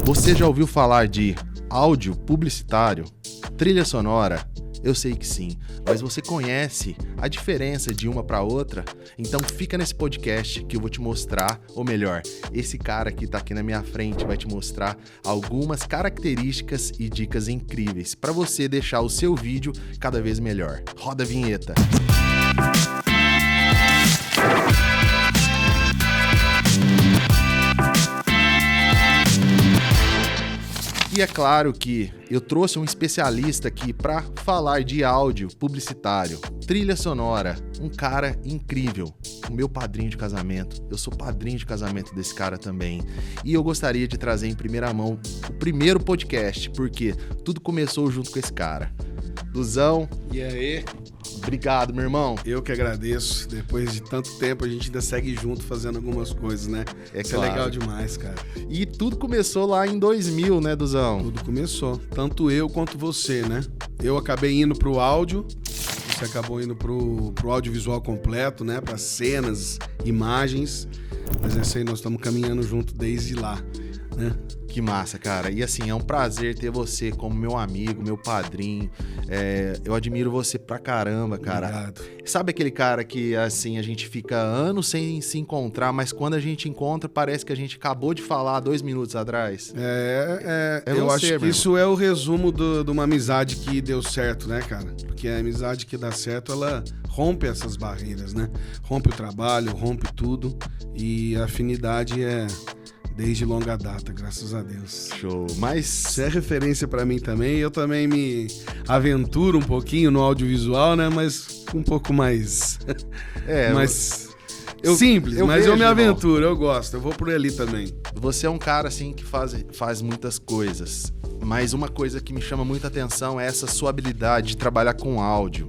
Você já ouviu falar de áudio publicitário? Trilha sonora? Eu sei que sim, mas você conhece a diferença de uma para outra? Então fica nesse podcast que eu vou te mostrar, ou melhor, esse cara que tá aqui na minha frente vai te mostrar algumas características e dicas incríveis para você deixar o seu vídeo cada vez melhor. Roda a vinheta! E é claro que eu trouxe um especialista aqui para falar de áudio publicitário, trilha sonora, um cara incrível, o meu padrinho de casamento. Eu sou padrinho de casamento desse cara também. E eu gostaria de trazer em primeira mão o primeiro podcast, porque tudo começou junto com esse cara. Duzão. E aí? Obrigado, meu irmão. Eu que agradeço. Depois de tanto tempo, a gente ainda segue junto fazendo algumas coisas, né? Isso claro. É legal demais, cara. E tudo começou lá em 2000, né, Duzão? Tudo começou. Tanto eu quanto você, né? Eu acabei indo pro áudio, você acabou indo pro audiovisual completo, né? Para cenas, imagens. Mas essa aí nós estamos caminhando junto desde lá, né? Que massa, cara. E assim, é um prazer ter você como meu amigo, meu padrinho. Eu admiro você pra caramba, cara. Obrigado. Sabe aquele cara que, assim, a gente fica anos sem se encontrar, mas quando a gente encontra, parece que a gente acabou de falar 2 minutos atrás? Eu acho que isso é o resumo de uma amizade que deu certo, né, cara? Porque a amizade que dá certo, ela rompe essas barreiras, né? Rompe o trabalho, rompe tudo. E a afinidade é desde longa data, graças a Deus. Show. Mas você é referência pra mim também. Eu também me aventuro um pouquinho no audiovisual, né? Mas um pouco mais... simples, mas eu me aventuro, eu gosto. Eu vou por ali também. Você é um cara, assim, que faz muitas coisas. Mas uma coisa que me chama muita atenção é essa sua habilidade de trabalhar com áudio.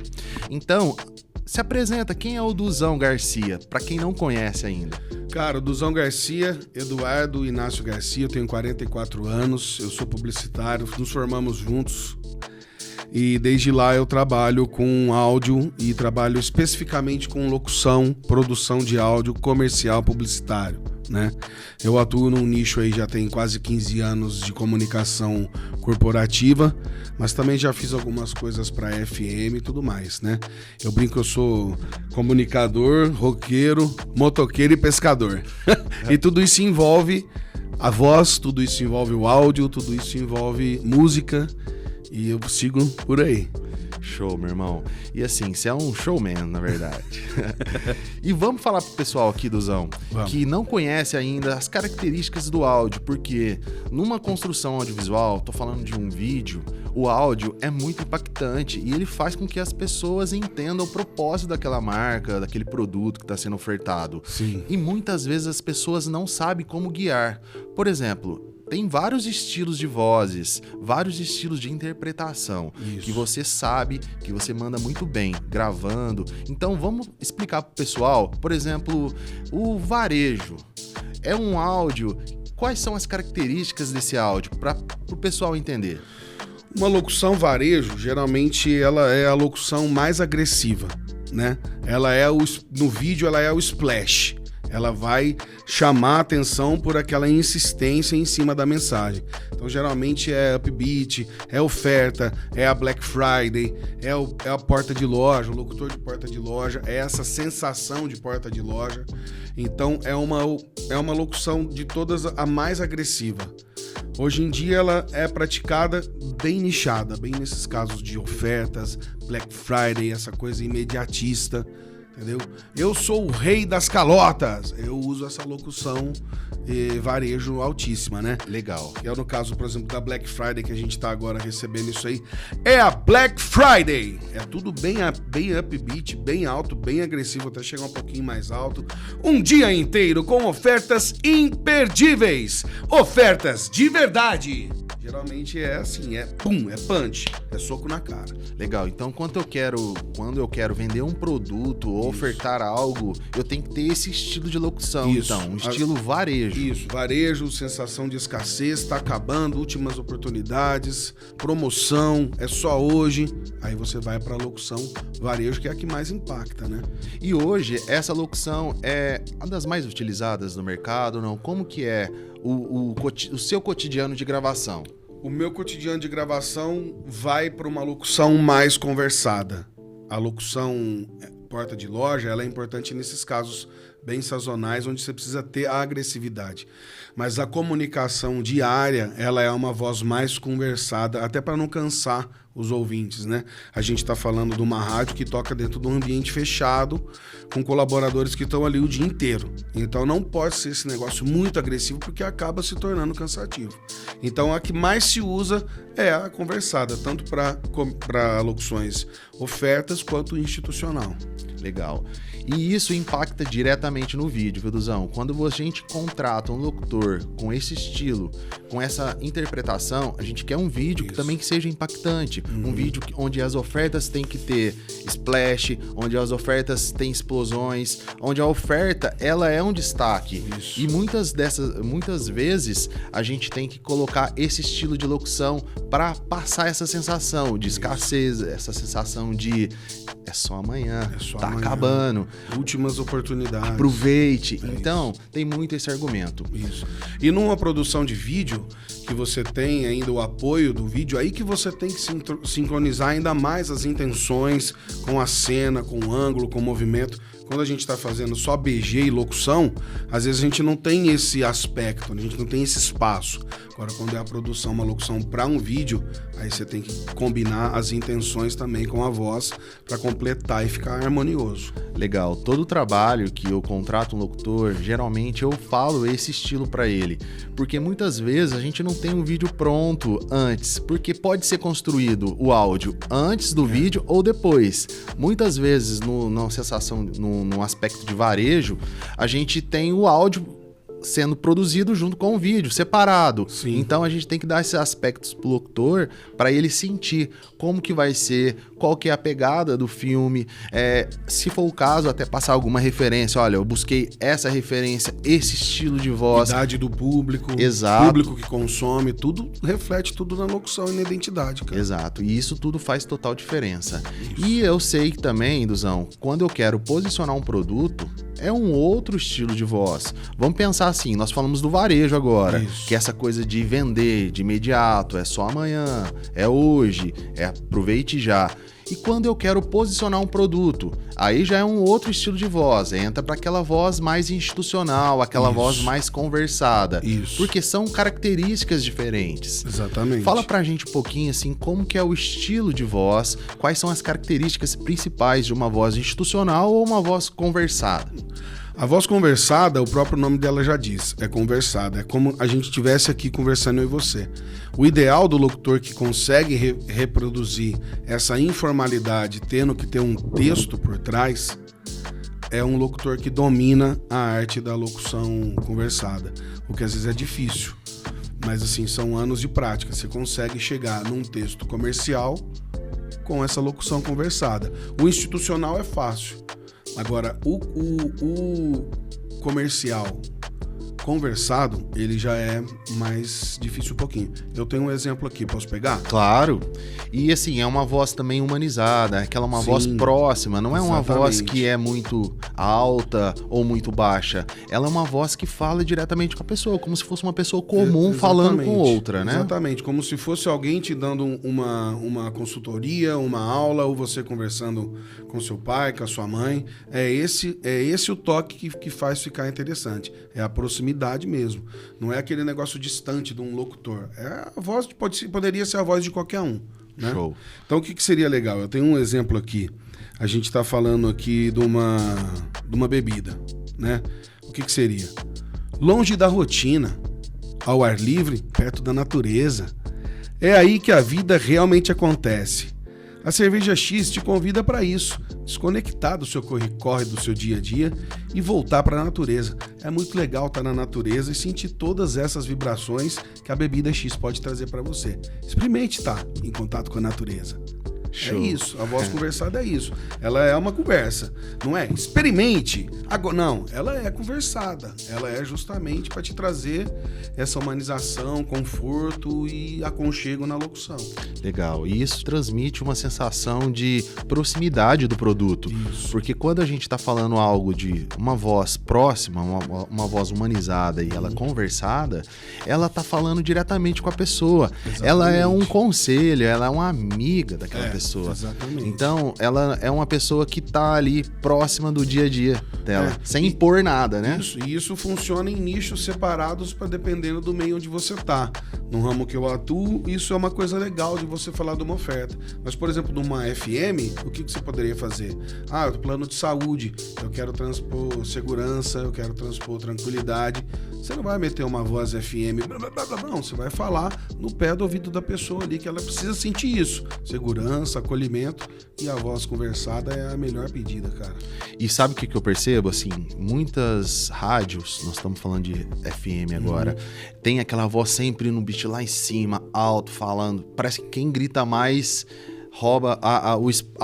Então, se apresenta. Quem é o Duzão Garcia? Pra quem não conhece ainda. Cara, o Duzão Garcia, Eduardo Inácio Garcia, eu tenho 44 anos, eu sou publicitário, nos formamos juntos e desde lá eu trabalho com áudio e trabalho especificamente com locução, produção de áudio comercial publicitário, né? Eu atuo num nicho aí já tem quase 15 anos de comunicação corporativa, mas também já fiz algumas coisas para FM e tudo mais, né? Eu brinco que eu sou comunicador, roqueiro, motoqueiro e pescador. E tudo isso envolve a voz, tudo isso envolve o áudio, tudo isso envolve música e eu sigo por aí. Show, meu irmão. E assim, você é um showman, na verdade. E vamos falar pro pessoal aqui, Duzão, que não conhece ainda as características do áudio, porque numa construção audiovisual, tô falando de um vídeo, o áudio é muito impactante e ele faz com que as pessoas entendam o propósito daquela marca, daquele produto que está sendo ofertado. Sim. E muitas vezes as pessoas não sabem como guiar. Por exemplo, tem vários estilos de vozes, vários estilos de interpretação. Isso. Que você sabe, que você manda muito bem, gravando. Então vamos explicar pro pessoal, por exemplo, o varejo. É um áudio, quais são as características desse áudio, para o pessoal entender? Uma locução varejo, geralmente ela é a locução mais agressiva, né? No vídeo ela é o splash. Ela vai chamar a atenção por aquela insistência em cima da mensagem. Então, geralmente é upbeat, é oferta, é a Black Friday, é a porta de loja, o locutor de porta de loja, é essa sensação de porta de loja. Então, é uma locução de todas a mais agressiva. Hoje em dia, ela é praticada bem nichada, bem nesses casos de ofertas, Black Friday, essa coisa imediatista. Entendeu? Eu sou o rei das calotas. Eu uso essa locução varejo altíssima, né? Legal. Que é no caso, por exemplo, da Black Friday que a gente tá agora recebendo isso aí. É a Black Friday. É tudo bem upbeat, bem alto, bem agressivo, até chegar um pouquinho mais alto. Um dia inteiro com ofertas imperdíveis. Ofertas de verdade. Geralmente é assim, é pum, é punch, é soco na cara. Legal, então quando eu quero vender um produto ou ofertar algo, eu tenho que ter esse estilo de locução. Isso. Então, um estilo varejo. Isso, varejo, sensação de escassez, tá acabando, últimas oportunidades, promoção, é só hoje. Aí você vai pra locução varejo, que é a que mais impacta, né? E hoje, essa locução é uma das mais utilizadas no mercado, não? Como que é o seu cotidiano de gravação? O meu cotidiano de gravação vai para uma locução mais conversada. A locução porta de loja, ela é importante nesses casos bem sazonais, onde você precisa ter a agressividade. Mas a comunicação diária, ela é uma voz mais conversada, até para não cansar os ouvintes, né? A gente está falando de uma rádio que toca dentro de um ambiente fechado, com colaboradores que estão ali o dia inteiro. Então não pode ser esse negócio muito agressivo, porque acaba se tornando cansativo. Então a que mais se usa é a conversada, tanto para locuções ofertas quanto institucional. Legal. E isso impacta diretamente no vídeo, viu, Duzão? Quando a gente contrata um locutor com esse estilo, com essa interpretação, a gente quer um vídeo que também que seja impactante. Um vídeo onde as ofertas têm que ter splash, onde as ofertas têm explosões, onde a oferta, ela é um destaque. Isso. E muitas vezes a gente tem que colocar esse estilo de locução para passar essa sensação de escassez, essa sensação de é só amanhã, tá acabando. Últimas oportunidades. Aproveite. Então, tem muito esse argumento. Isso. E numa produção de vídeo, que você tem ainda o apoio do vídeo, aí que você tem que sincronizar ainda mais as intenções com a cena, com o ângulo, com o movimento. Quando a gente está fazendo só BG e locução, às vezes a gente não tem esse aspecto, a gente não tem esse espaço. Agora, quando é a produção, uma locução para um vídeo, aí você tem que combinar as intenções também com a voz para completar e ficar harmonioso. Legal. Todo o trabalho que eu contrato um locutor, geralmente eu falo esse estilo para ele. Porque muitas vezes a gente não tem um vídeo pronto antes, porque pode ser construído o áudio antes do vídeo ou depois. Muitas vezes, na sensação, no aspecto de varejo, a gente tem o áudio sendo produzido junto com o vídeo, separado. Sim. Então a gente tem que dar esses aspectos pro locutor para ele sentir como que vai ser, qual que é a pegada do filme, se for o caso, até passar alguma referência. Olha, eu busquei essa referência, esse estilo de voz. Idade do público, Exato. Público que consome, tudo reflete tudo na locução e na identidade, cara. Exato, e isso tudo faz total diferença. Isso. E eu sei que também, Duzão, quando eu quero posicionar um produto, é um outro estilo de voz. Vamos pensar assim, nós falamos do varejo agora, Isso. que é essa coisa de vender de imediato, é só amanhã, é hoje, aproveite já. E quando eu quero posicionar um produto, aí já é um outro estilo de voz, entra para aquela voz mais institucional, aquela Isso. voz mais conversada. Isso. Porque são características diferentes. Exatamente. Fala pra gente um pouquinho assim, como que é o estilo de voz, quais são as características principais de uma voz institucional ou uma voz conversada? A voz conversada, o próprio nome dela já diz, é conversada. É como a gente estivesse aqui conversando eu e você. O ideal do locutor que consegue reproduzir essa informalidade, tendo que ter um texto por trás, é um locutor que domina a arte da locução conversada. O que às vezes é difícil. Mas assim, são anos de prática. Você consegue chegar num texto comercial com essa locução conversada. O institucional é fácil. Agora, o comercial conversado, ele já é mais difícil um pouquinho. Eu tenho um exemplo aqui, posso pegar? Claro. E assim, é uma voz também humanizada, aquela uma Sim, voz próxima, não é uma exatamente. voz que é muito alta ou muito baixa. Ela é uma voz que fala diretamente com a pessoa, como se fosse uma pessoa comum falando com outra, né? Exatamente, como se fosse alguém te dando uma consultoria, uma aula, ou você conversando com seu pai, com a sua mãe. É esse o toque que faz ficar interessante. É a proximidade mesmo. Não é aquele negócio distante de um locutor. A voz poderia ser a voz de qualquer um. Né? Show. Então, o que seria legal? Eu tenho um exemplo aqui. A gente está falando aqui de uma bebida. Né? O que seria? Longe da rotina, ao ar livre, perto da natureza. É aí que a vida realmente acontece. A Cerveja X te convida para isso, desconectar do seu corre-corre do seu dia a dia e voltar para a natureza. É muito legal estar na natureza e sentir todas essas vibrações que a bebida X pode trazer para você. Experimente estar em contato com a natureza. Show. É isso, a voz conversada é isso. Ela é uma conversa, não é? Experimente. Agora, não, ela é conversada. Ela é justamente para te trazer essa humanização, conforto e aconchego na locução. Legal. E isso transmite uma sensação de proximidade do produto. Isso. Porque quando a gente está falando algo de uma voz próxima, uma voz humanizada e ela conversada, ela tá falando diretamente com a pessoa. Exatamente. Ela é um conselho, ela é uma amiga daquela pessoa. Exatamente. Então, ela é uma pessoa que tá ali próxima do dia a dia dela, sem impor nada, né? Isso, e isso funciona em nichos separados para dependendo do meio onde você tá. No ramo que eu atuo, isso é uma coisa legal de você falar de uma oferta. Mas, por exemplo, numa FM, o que você poderia fazer? Ah, plano de saúde, eu quero transpor segurança, eu quero transpor tranquilidade. Você não vai meter uma voz FM, blá, blá, blá, blá, não. Você vai falar no pé do ouvido da pessoa ali, que ela precisa sentir isso. Segurança, acolhimento, e a voz conversada é a melhor pedida, cara. E sabe o que eu percebo? Assim, muitas rádios, nós estamos falando de FM agora, tem aquela voz sempre no beat lá em cima, alto, falando. Parece que quem grita mais rouba a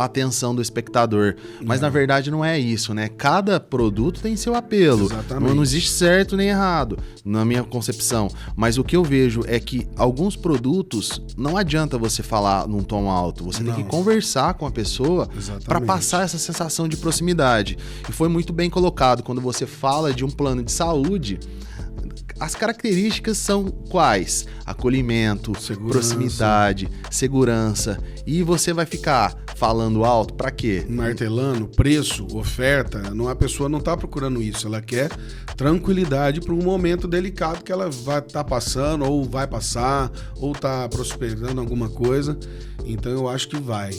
atenção do espectador. Mas na verdade não é isso, né? Cada produto tem seu apelo. Exatamente. Não existe certo nem errado, na minha concepção. Mas o que eu vejo é que alguns produtos não adianta você falar num tom alto. Você tem que conversar com a pessoa para passar essa sensação de proximidade. E foi muito bem colocado quando você fala de um plano de saúde. As características são quais? Acolhimento, proximidade, segurança. E você vai ficar falando alto pra quê? Martelando, preço, oferta. A pessoa não tá procurando isso. Ela quer tranquilidade para um momento delicado que ela vai estar passando, ou vai passar, ou tá prosperando alguma coisa. Então eu acho que vai.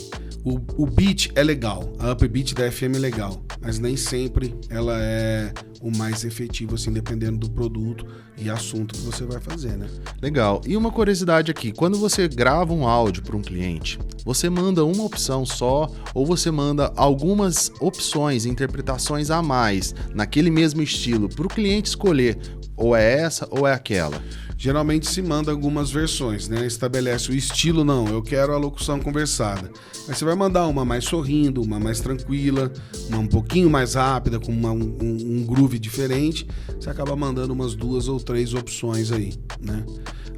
O beat é legal, a upbeat da FM é legal, mas nem sempre ela é o mais efetivo, assim, dependendo do produto e assunto que você vai fazer, né? Legal. E uma curiosidade aqui, quando você grava um áudio para um cliente, você manda uma opção só ou você manda algumas opções, interpretações a mais naquele mesmo estilo para o cliente escolher ou é essa ou é aquela? Geralmente se manda algumas versões, né? Estabelece o estilo, não, eu quero a locução conversada. Aí você vai mandar uma mais sorrindo, uma mais tranquila, uma um pouquinho mais rápida, com um groove diferente. Você acaba mandando umas 2 ou 3 opções aí, né?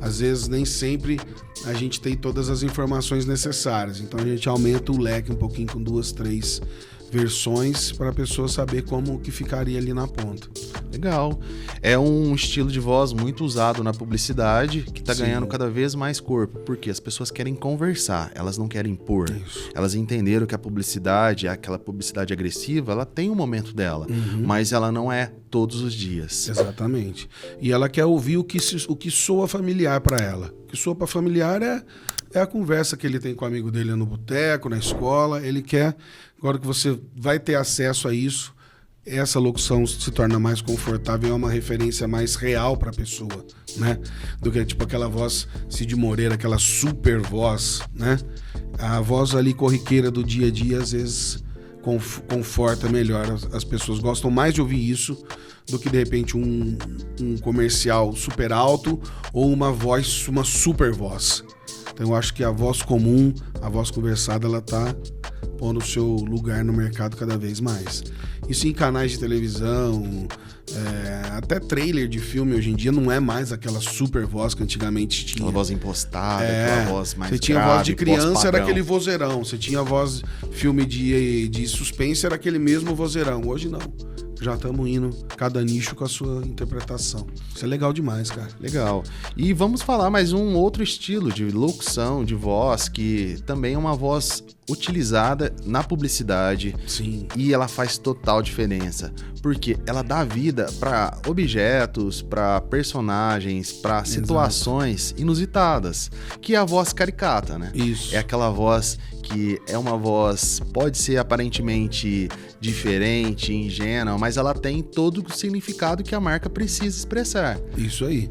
Às vezes nem sempre a gente tem todas as informações necessárias, então a gente aumenta o leque um pouquinho com 2, 3 versões para a pessoa saber como que ficaria ali na ponta. Legal. É um estilo de voz muito usado na publicidade que está ganhando cada vez mais corpo, porque as pessoas querem conversar, elas não querem impor. Isso. Elas entenderam que a publicidade, aquela publicidade agressiva, ela tem um momento dela, mas ela não é todos os dias. Exatamente. E ela quer ouvir o que soa familiar para ela. O que soa para familiar é a conversa que ele tem com o amigo dele no boteco, na escola. Ele quer, agora que você vai ter acesso a isso, essa locução se torna mais confortável, é uma referência mais real para a pessoa, né? Do que tipo aquela voz Cid Moreira, aquela super voz, né? A voz ali corriqueira do dia a dia, às vezes conforta melhor. As pessoas gostam mais de ouvir isso do que de repente um comercial super alto ou uma super voz. Então eu acho que a voz comum, a voz conversada, ela tá pondo o seu lugar no mercado cada vez mais. Isso em canais de televisão, até trailer de filme hoje em dia não é mais aquela super voz que antigamente tinha. Aquela voz impostada, aquela voz mais Você tinha grave, voz de criança, era padrão. aquele vozeirão. Você tinha voz, filme de suspense, era aquele mesmo vozeirão. Hoje não. Já estamos indo, cada nicho com a sua interpretação. Isso é legal demais, cara. Legal. E vamos falar mais um outro estilo de locução, de voz, que também é uma voz utilizada na publicidade. Sim. E ela faz total diferença, porque ela dá vida para objetos, para personagens, para situações inusitadas, que é a voz caricata, né? Isso. É aquela voz que é uma voz, pode ser aparentemente diferente, ingênua, mas ela tem todo o significado que a marca precisa expressar. Isso aí.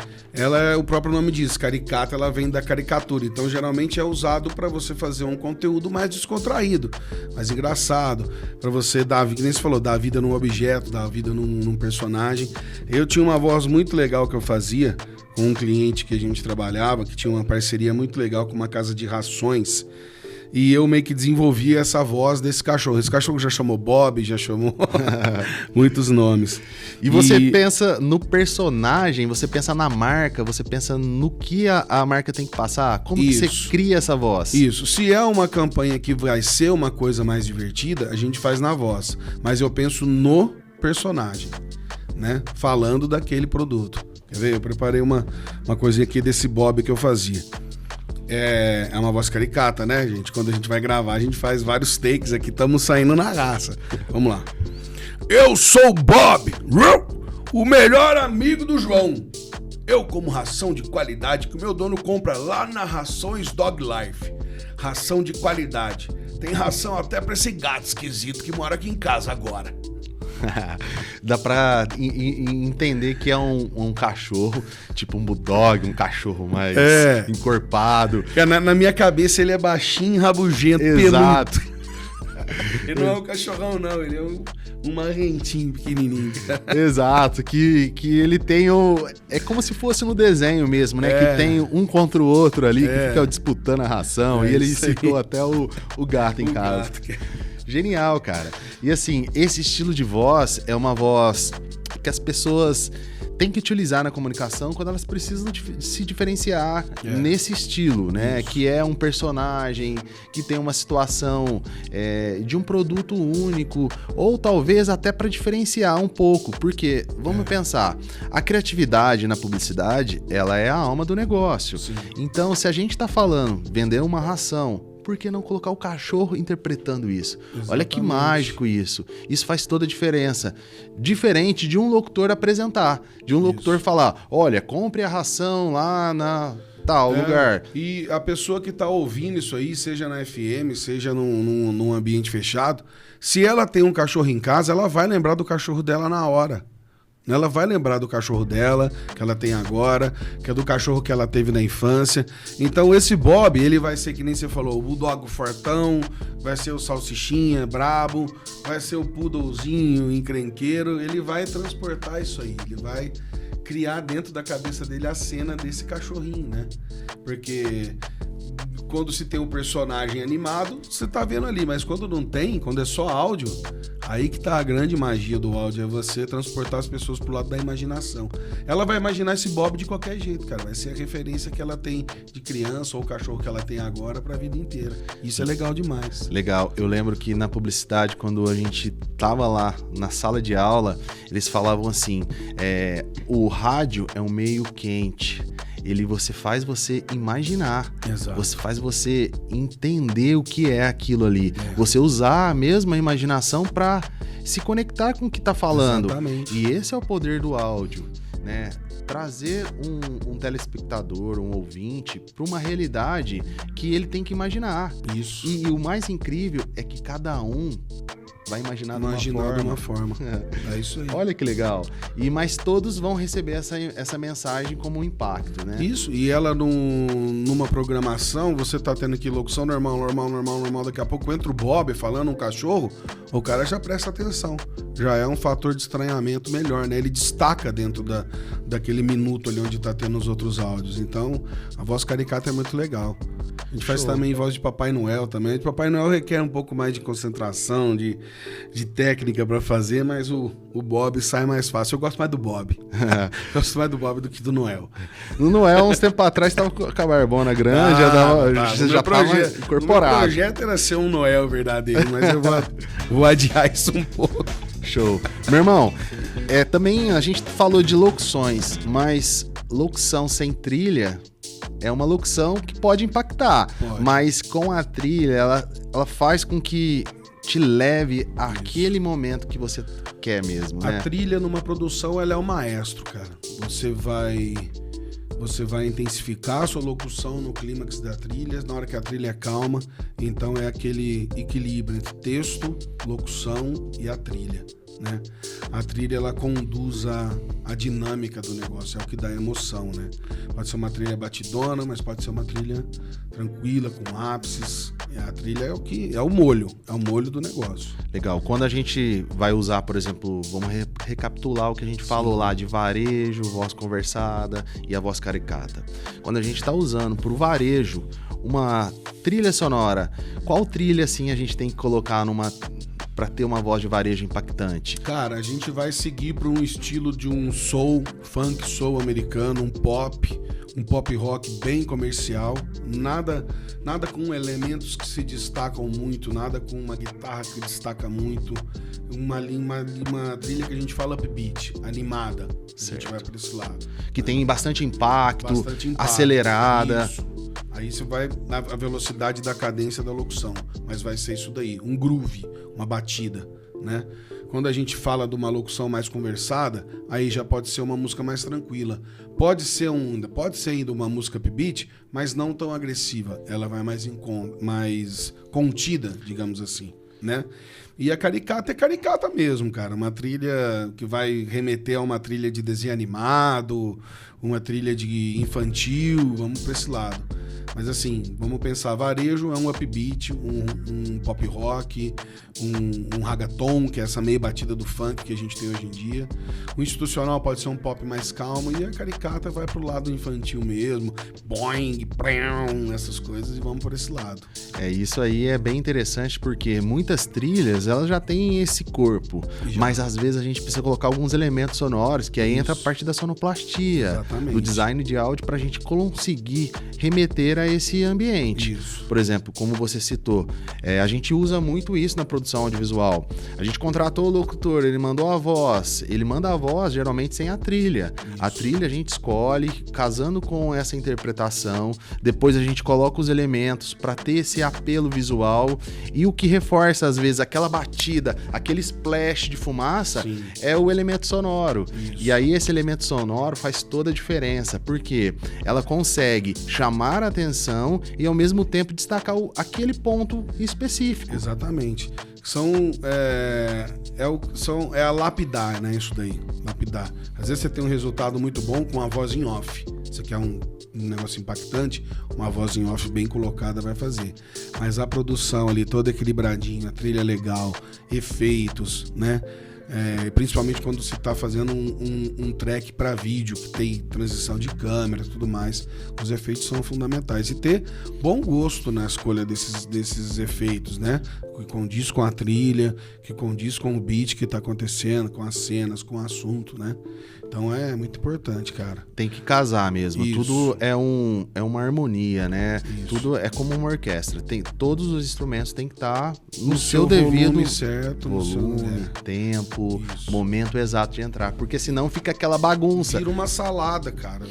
O próprio nome diz, caricata, ela vem da caricatura. Então, geralmente é usado para você fazer um conteúdo mais descontraído, mais engraçado, para você dar, que nem você falou, dar vida num objeto, dar vida num personagem. Eu tinha uma voz muito legal que eu fazia com um cliente que a gente trabalhava, que tinha uma parceria muito legal com uma casa de rações. E eu meio que desenvolvi essa voz desse cachorro. Esse cachorro já chamou Bob, já chamou muitos nomes. E você pensa no personagem, você pensa na marca, você pensa no que a marca tem que passar? Como que você cria essa voz? Isso. Se é uma campanha que vai ser uma coisa mais divertida, a gente faz na voz. Mas eu penso no personagem, né? Falando daquele produto. Quer ver? Eu preparei uma coisinha aqui desse Bob que eu fazia. É uma voz caricata, né, gente? Quando a gente vai gravar, a gente faz vários takes aqui. Estamos saindo na raça. Vamos lá. Eu sou o Bob, o melhor amigo do João. Eu como ração de qualidade que o meu dono compra lá na Rações Dog Life. Ração de qualidade. Tem ração até pra esse gato esquisito que mora aqui em casa agora. Dá pra entender que é um cachorro, tipo um bulldog, um cachorro mais encorpado. Na minha cabeça ele é baixinho, rabugento, exato. peludo. Ele não é um cachorrão, não, ele é um marrentinho pequenininho. Exato, que ele tem é como se fosse no desenho mesmo, né? Que tem um contra o outro ali, que fica disputando a ração. E ele citou até o gato em casa. Genial, cara. E assim, esse estilo de voz é uma voz que as pessoas têm que utilizar na comunicação quando elas precisam se diferenciar nesse estilo, né? Que é um personagem, que tem uma situação de um produto único, ou talvez até para diferenciar um pouco. Porque, vamos pensar, a criatividade na publicidade, ela é a alma do negócio. Sim. Então, se a gente tá falando, vender uma ração, por que não colocar o cachorro interpretando isso? Exatamente. Olha que mágico isso. Isso faz toda a diferença. Diferente de um locutor apresentar, de um locutor falar, olha, compre a ração lá na tal lugar. E a pessoa que tá ouvindo isso aí, seja na FM, seja num ambiente fechado, se ela tem um cachorro em casa, ela vai lembrar do cachorro dela na hora. Ela vai lembrar do cachorro dela, que ela tem agora, que é do cachorro que ela teve na infância. Então esse Bob, ele vai ser, que nem você falou, o Bulldog fortão, vai ser o salsichinha brabo, vai ser o poodlezinho encrenqueiro. Ele vai transportar isso aí, ele vai criar dentro da cabeça dele a cena desse cachorrinho, né? Porque quando se tem um personagem animado, você tá vendo ali, mas quando não tem, quando é só áudio, aí que tá a grande magia do áudio, é você transportar as pessoas pro lado da imaginação. Ela vai imaginar esse Bob de qualquer jeito, cara, vai ser a referência que ela tem de criança ou o cachorro que ela tem agora pra vida inteira. Isso é legal demais. Legal, eu lembro que na publicidade, quando a gente tava lá na sala de aula, eles falavam assim, o rádio é um meio quente. Você faz você imaginar. Exato. Você faz você entender o que é aquilo ali. Você usar a mesma imaginação para se conectar com o que está falando. Exatamente. E esse é o poder do áudio, né? Trazer um telespectador, um ouvinte, para uma realidade que ele tem que imaginar. Isso. E o mais incrível é que cada um vai imaginar de uma forma. É isso aí. Olha que legal. Mas todos vão receber essa mensagem como um impacto, né? Isso. E ela numa programação, você tá tendo aqui locução normal. Daqui a pouco entra o Bob falando um cachorro, o cara já presta atenção. Já é um fator de estranhamento melhor, né? Ele destaca dentro daquele minuto ali onde tá tendo os outros áudios. Então, a voz caricata é muito legal. A gente faz também voz de Papai Noel também. Papai Noel requer um pouco mais de concentração, de técnica pra fazer, mas o Bob sai mais fácil. Eu gosto mais do Bob. Gosto mais do Bob do que do Noel. No Noel, uns tempos atrás, tava com a barbona grande, já tava incorporado. O projeto era ser um Noel verdadeiro, mas eu vou adiar isso um pouco. Show. Meu irmão, também a gente falou de locuções, mas locução sem trilha é uma locução que pode impactar, mas com a trilha, ela faz com que te leve àquele momento que você quer mesmo, né? A trilha numa produção, ela é o maestro, cara. Você vai intensificar a sua locução no clímax da trilha, na hora que a trilha é calma. Então é aquele equilíbrio entre texto, locução e a trilha, né? A trilha, ela conduz a dinâmica do negócio, é o que dá emoção, né? Pode ser uma trilha batidona, mas pode ser uma trilha tranquila, com ápices. A trilha é o molho do negócio. Legal. Quando a gente vai usar, por exemplo, vamos recapitular o que a gente falou lá de varejo, voz conversada e a voz caricata. Quando a gente está usando para o varejo uma trilha sonora, qual trilha assim a gente tem que colocar para ter uma voz de varejo impactante? Cara, a gente vai seguir para um estilo de um soul, funk soul americano, um pop rock bem comercial, nada com elementos que se destacam muito, nada com uma guitarra que destaca muito, uma trilha que a gente fala upbeat, animada. A gente vai para esse lado. Que tem bastante impacto, acelerada. Isso. Aí você vai na velocidade da cadência da locução, mas vai ser isso daí, um groove, uma batida, né? Quando a gente fala de uma locução mais conversada, aí já pode ser uma música mais tranquila. Pode ser ainda uma música upbeat, mas não tão agressiva. Ela vai mais contida, digamos assim, né? E a caricata é caricata mesmo, cara. Uma trilha que vai remeter a uma trilha de desenho animado, uma trilha de infantil, vamos para esse lado. Mas assim, vamos pensar, varejo é um upbeat, um pop rock, um ragaton, que é essa meia batida do funk que a gente tem hoje em dia. O institucional pode ser um pop mais calmo e a caricata vai pro lado infantil mesmo, boing, prão, essas coisas, e vamos por esse lado. Isso aí é bem interessante porque muitas trilhas, elas já têm esse corpo, mas às vezes a gente precisa colocar alguns elementos sonoros, que aí entra a parte da sonoplastia, exatamente, do design de áudio, pra gente conseguir remeter a esse ambiente. Isso. Por exemplo, como você citou, a gente usa muito isso na produção audiovisual. A gente contratou o locutor, ele mandou a voz, ele manda a voz geralmente sem a trilha. Isso. A trilha a gente escolhe, casando com essa interpretação, depois a gente coloca os elementos para ter esse apelo visual, e o que reforça às vezes aquela batida, aquele splash de fumaça, sim, é o elemento sonoro. Isso. E aí esse elemento sonoro faz toda a diferença, porque ela consegue chamar a atenção e ao mesmo tempo destacar aquele ponto específico. Exatamente. É a lapidar, né? Isso daí, lapidar. Às vezes você tem um resultado muito bom com uma voz em off. Você quer um negócio impactante, uma voz em off bem colocada vai fazer. Mas a produção ali toda equilibradinha, a trilha legal, efeitos, né? Principalmente quando você está fazendo um track para vídeo, que tem transição de câmera e tudo mais, os efeitos são fundamentais. E ter bom gosto na escolha desses efeitos, né? Que condiz com a trilha, que condiz com o beat que está acontecendo, com as cenas, com o assunto, né? Então é muito importante, cara. Tem que casar mesmo. Isso. Tudo é uma harmonia, né? Isso. Tudo é como uma orquestra. Todos os instrumentos têm que estar no seu devido volume certo, volume, tempo, Isso. momento exato de entrar. Porque senão fica aquela bagunça. Vira uma salada, cara.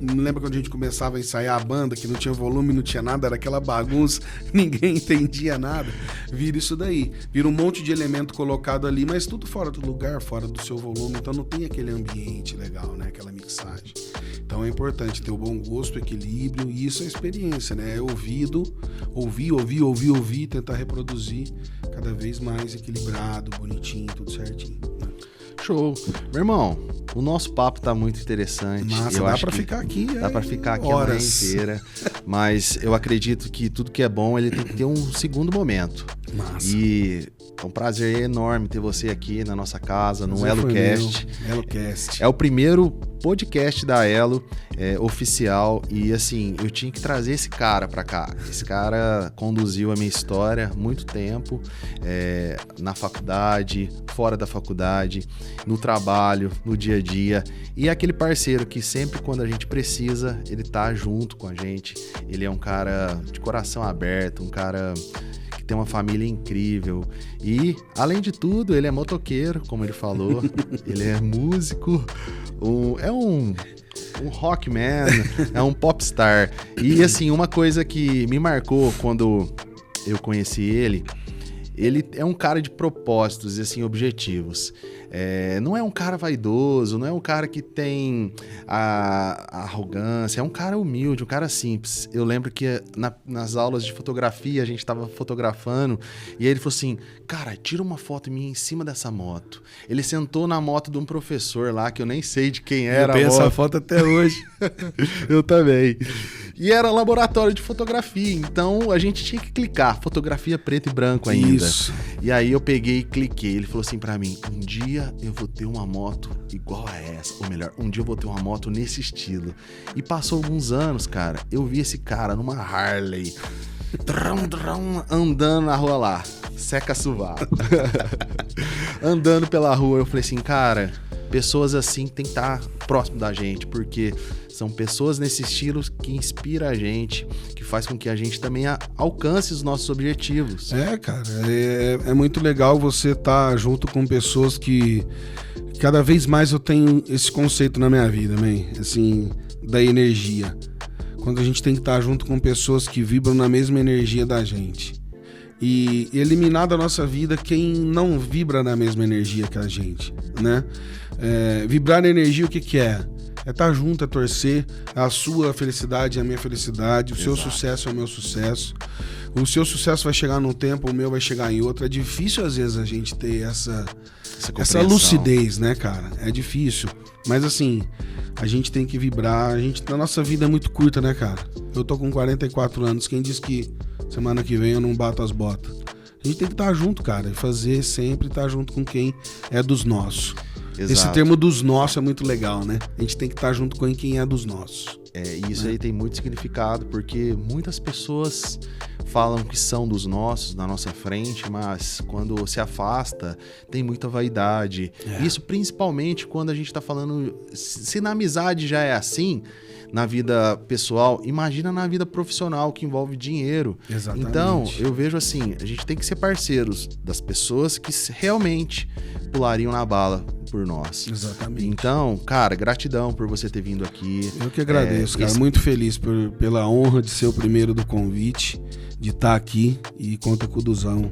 Me lembra quando a gente começava a ensaiar a banda, que não tinha volume, não tinha nada, era aquela bagunça, ninguém entendia nada. Vira isso daí. Vira um monte de elemento colocado ali, mas tudo fora do lugar, fora do seu volume, então não tem aquele ambiente legal, né? Aquela mixagem. Então é importante ter o bom gosto, o equilíbrio, e isso é experiência, né? É ouvir, tentar reproduzir cada vez mais equilibrado, bonitinho, tudo certinho. Show. Meu irmão, o nosso papo tá muito interessante. Massa, dá pra ficar aqui. Dá pra ficar aqui horas. A manhã inteira. Mas eu acredito que tudo que é bom, ele tem que ter um segundo momento. Massa. E é um prazer enorme ter você aqui na nossa casa, no EloCast. EloCast. É o primeiro podcast da Elo oficial, e assim, eu tinha que trazer esse cara pra cá. Esse cara conduziu a minha história há muito tempo, na faculdade, fora da faculdade, no trabalho, no dia a dia, e é aquele parceiro que sempre quando a gente precisa, ele tá junto com a gente. Ele é um cara de coração aberto, um cara que tem uma família incrível, e além de tudo, ele é motoqueiro, como ele falou, ele é músico, é um rockman, é um popstar. E assim, uma coisa que me marcou quando eu conheci ele é um cara de propósitos e assim, objetivos. Não é um cara vaidoso, não é um cara que tem a arrogância, é um cara humilde, um cara simples. Eu lembro que nas aulas de fotografia a gente estava fotografando e aí ele falou assim, cara, tira uma foto minha em cima dessa moto. Ele sentou na moto de um professor lá, que eu nem sei de quem era. Eu tenho essa foto até hoje. Eu também. E era laboratório de fotografia, então a gente tinha que clicar, fotografia preto e branco ainda. Isso. E aí eu peguei e cliquei, ele falou assim pra mim, um dia eu vou ter uma moto igual a essa, ou melhor, um dia eu vou ter uma moto nesse estilo. E passou alguns anos, cara, eu vi esse cara numa Harley, andando na rua lá, seca sovaco. Andando pela rua, eu falei assim, cara, pessoas assim tem que estar próximo da gente, porque são pessoas nesse estilo que inspira a gente, que faz com que a gente também alcance os nossos objetivos. Cara, é muito legal você estar junto com pessoas que cada vez mais eu tenho esse conceito na minha vida, man, assim, da energia. Quando a gente tem que estar junto com pessoas que vibram na mesma energia da gente. E eliminar da nossa vida quem não vibra na mesma energia que a gente, né? Vibrar na energia, o que é? É estar junto, é torcer. A sua felicidade é a minha felicidade, o seu sucesso é o meu sucesso. O seu sucesso vai chegar num tempo, o meu vai chegar em outro. É difícil às vezes a gente ter essa lucidez, né, cara? É difícil. Mas assim, a gente tem que vibrar. A nossa vida é muito curta, né, cara? Eu tô com 44 anos. Quem diz que semana que vem eu não bato as botas? A gente tem que estar junto, cara. E fazer sempre estar junto com quem é dos nossos. Exato. Esse termo dos nossos é muito legal, né? A gente tem que estar junto com quem é dos nossos. Isso aí tem muito significado, porque muitas pessoas falam que são dos nossos, na nossa frente, mas quando se afasta, tem muita vaidade. Isso principalmente quando a gente tá falando... Se na amizade já é assim, na vida pessoal, imagina na vida profissional, que envolve dinheiro. Exatamente. Então, eu vejo assim, a gente tem que ser parceiros das pessoas que realmente pulariam na bala por nós. Exatamente. Então, cara, gratidão por você ter vindo aqui. Eu que agradeço, cara. Muito feliz pela honra de ser o primeiro do convite, de estar aqui, e conta com o Duzão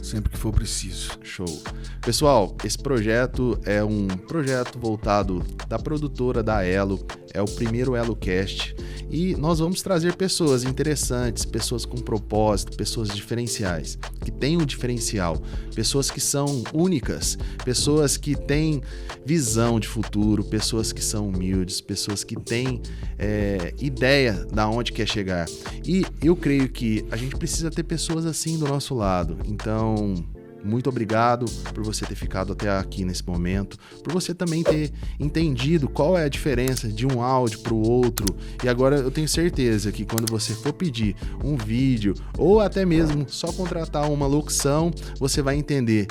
sempre que for preciso. Show. Pessoal, esse projeto é um projeto voltado da produtora da Elo, é o primeiro EloCast, e nós vamos trazer pessoas interessantes, pessoas com propósito, pessoas diferenciais, que têm um diferencial, pessoas que são únicas, pessoas que têm visão de futuro, pessoas que são humildes, pessoas que têm ideia da onde quer chegar. E eu creio que a gente precisa ter pessoas assim do nosso lado. Então, muito obrigado por você ter ficado até aqui nesse momento, por você também ter entendido qual é a diferença de um áudio para o outro. E agora eu tenho certeza que quando você for pedir um vídeo ou até mesmo só contratar uma locução, você vai entender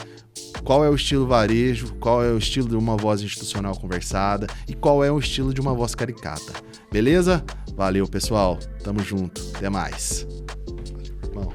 qual é o estilo varejo, qual é o estilo de uma voz institucional conversada e qual é o estilo de uma voz caricata. Beleza? Valeu, pessoal. Tamo junto. Até mais. Bom.